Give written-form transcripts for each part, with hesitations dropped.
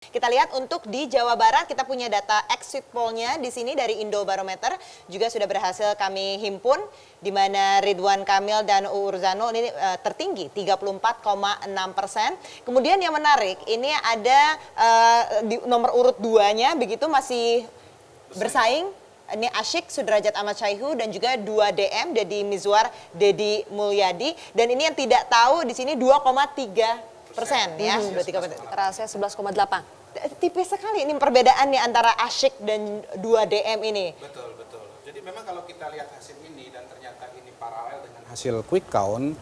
Kita lihat untuk di Jawa Barat, kita punya data exit poll-nya di sini dari Indobarometer juga sudah berhasil kami himpun, di mana Ridwan Kamil dan UU Ruzanul ini tertinggi 34,6%. Kemudian yang menarik ini ada di nomor urut 2-nya begitu masih bersaing. Ini Asyik Sudrajat Ahmad Syaihu dan juga 2 DM Deddy Mizwar Deddy Mulyadi, dan ini yang tidak tahu di sini 2,3% ya, 23%. Rahasia 11,8. Tipis sekali ini perbedaannya antara Asyik dan 2 DM ini. Betul. Jadi memang kalau kita lihat hasil ini dan ternyata ini paralel dengan hasil quick count,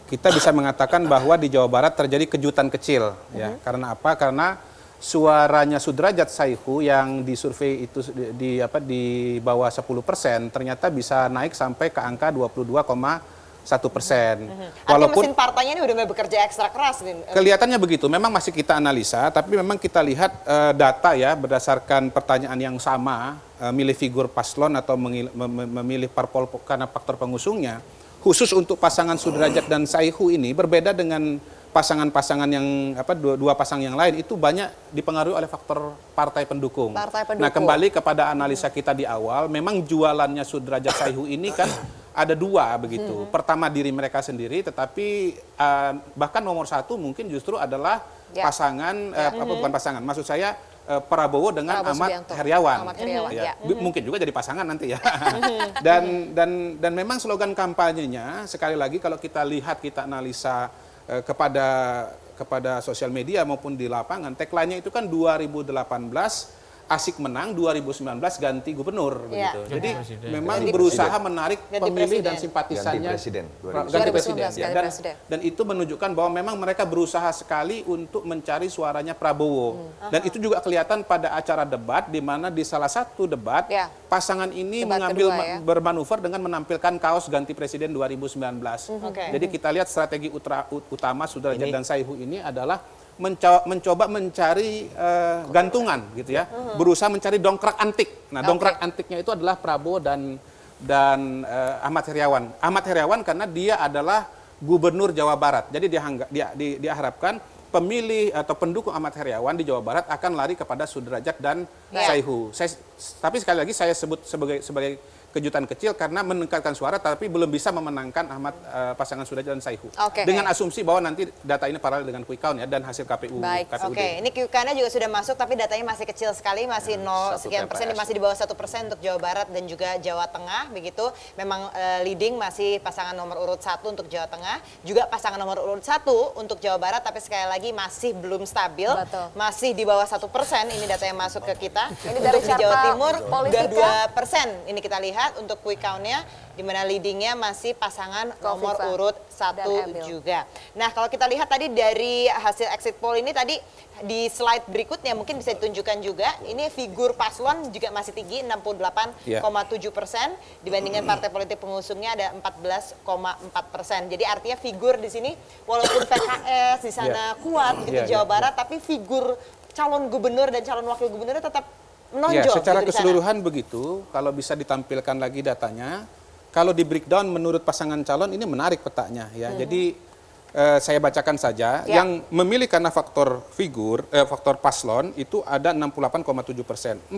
kita bisa mengatakan bahwa di Jawa Barat terjadi kejutan kecil ya. Karena apa? Karena suaranya Sudrajat Saihu yang disurvei itu di bawah 10% ternyata bisa naik sampai ke angka 22,1%. Walaupun mesin partainya ini udah bekerja ekstra keras nih. Kelihatannya begitu, memang masih kita analisa, tapi memang kita lihat data ya berdasarkan pertanyaan yang sama, milih figur paslon atau memilih parpol karena faktor pengusungnya, khusus untuk pasangan Sudrajat dan Saihu ini berbeda dengan pasangan-pasangan yang dua pasang yang lain, itu banyak dipengaruhi oleh faktor partai pendukung. Nah, kembali kepada analisa kita di awal, memang jualannya Sudrajat Saihu ini kan ada dua begitu. Pertama diri mereka sendiri, tetapi bahkan nomor satu mungkin justru adalah pasangan, bukan pasangan, maksud saya Prabowo dengan Ahmad Heriawan. Mungkin juga jadi pasangan nanti ya. Dan memang slogan kampanyenya, sekali lagi kalau kita lihat, kita analisa kepada sosial media maupun di lapangan, tagline-nya itu kan 2018 Asik menang, 2019 ganti gubernur begitu. Jadi memang berusaha menarik pemilih dan simpatisannya ganti presiden. Dan itu menunjukkan bahwa memang mereka berusaha sekali untuk mencari suaranya Prabowo. Dan itu juga kelihatan pada acara debat, di mana di salah satu debat pasangan ini bermanuver dengan menampilkan kaos ganti presiden 2019. Jadi kita lihat strategi utama Sudrajat dan Saihu ini adalah mencoba mencari gantungan gitu ya, berusaha mencari dongkrak antik. Nah, dongkrak antiknya itu adalah Prabowo dan Ahmad Heriawan. Ahmad Heriawan karena dia adalah gubernur Jawa Barat. Jadi diharapkan pemilih atau pendukung Ahmad Heriawan di Jawa Barat akan lari kepada Sudrajat dan Saihu. Tapi sekali lagi saya sebut sebagai kejutan kecil karena meningkatkan suara tapi belum bisa memenangkan pasangan Sudrajat dan Saihu. Dengan asumsi bahwa nanti data ini paralel dengan quick count ya dan hasil KPUD. Ini quick count-nya juga sudah masuk tapi datanya masih kecil sekali, masih 0 sekian persen, masih di bawah 1% untuk Jawa Barat dan juga Jawa Tengah begitu. Memang leading masih pasangan nomor urut 1 untuk Jawa Tengah, juga pasangan nomor urut 1 untuk Jawa Barat, tapi sekali lagi masih belum stabil. Masih di bawah 1%, ini data yang masuk ke kita. Ini dari di Jawa Timur udah 2%. Ini kita lihat untuk quick count-nya, di mana leadingnya masih pasangan nomor urut 1 juga. Nah, kalau kita lihat tadi dari hasil exit poll ini tadi di slide berikutnya mungkin bisa ditunjukkan juga, ini figur paslon juga masih tinggi 68,7% dibandingkan partai politik pengusungnya ada 14,4%. Jadi artinya figur di sini walaupun PKS di sana kuat gitu di Jawa Barat, tapi figur calon gubernur dan calon wakil gubernurnya tetap menonjol. Ya, secara keseluruhan begitu, kalau bisa ditampilkan lagi datanya, kalau di breakdown menurut pasangan calon ini menarik petanya ya. Jadi saya bacakan saja, yang memilih karena faktor figur, faktor paslon itu ada 68,7%, 42%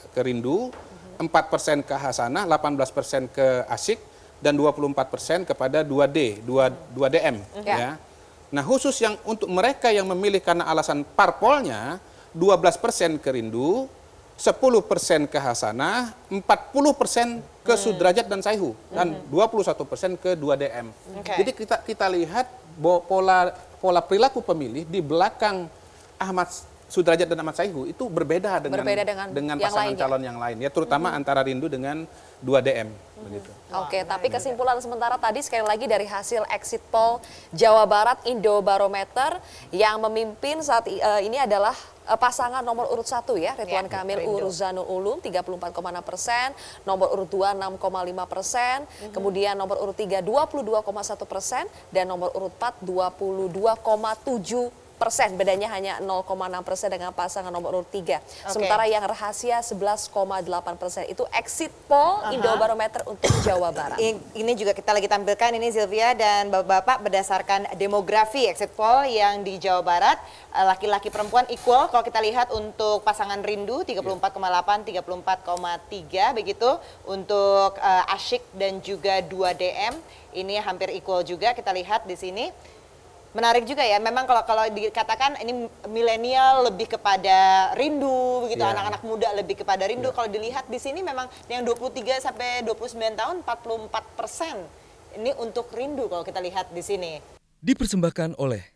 ke Rindu, 4% ke Hasanah, 18% ke Asyik, dan 24% kepada 2D, 2 DM. Ya. Nah, khusus yang untuk mereka yang memilih karena alasan parpolnya, 12% ke Rindu, 10% ke Hasanah, 40% ke Sudrajat dan Saihu, dan 21% ke 2 DM. Jadi kita lihat bahwa pola perilaku pemilih di belakang Sudrajat dan Ahmad Saihu itu berbeda dengan pasangan calon yang lain, ya, terutama antara Rindu dengan 2 DM. Begitu. Tapi kesimpulan sementara tadi sekali lagi dari hasil exit poll Jawa Barat Indobarometer, yang memimpin saat ini adalah pasangan nomor urut 1 ya, Ridwan Kamil Ruzanul Ulum 34,6%, nomor urut 2 6,5%, kemudian nomor urut 3 22,1% dan nomor urut 4 22,7%. bedanya hanya 0,6% dengan pasangan nomor urut 3. Sementara yang rahasia 11,8%. Itu exit poll Indobarometer untuk Jawa Barat. Ini juga kita lagi tampilkan ini Zilvia dan Bapak-bapak berdasarkan demografi exit poll yang di Jawa Barat, laki-laki perempuan equal kalau kita lihat untuk pasangan rindu 34,8, 34,3 begitu, untuk asyik dan juga 2DM ini hampir equal juga kita lihat di sini. Menarik juga ya, memang kalau dikatakan ini milenial lebih kepada rindu begitu, anak-anak muda lebih kepada rindu. Kalau dilihat di sini memang yang 23 sampai 29 tahun 44%. Ini untuk rindu kalau kita lihat di sini. Dipersembahkan oleh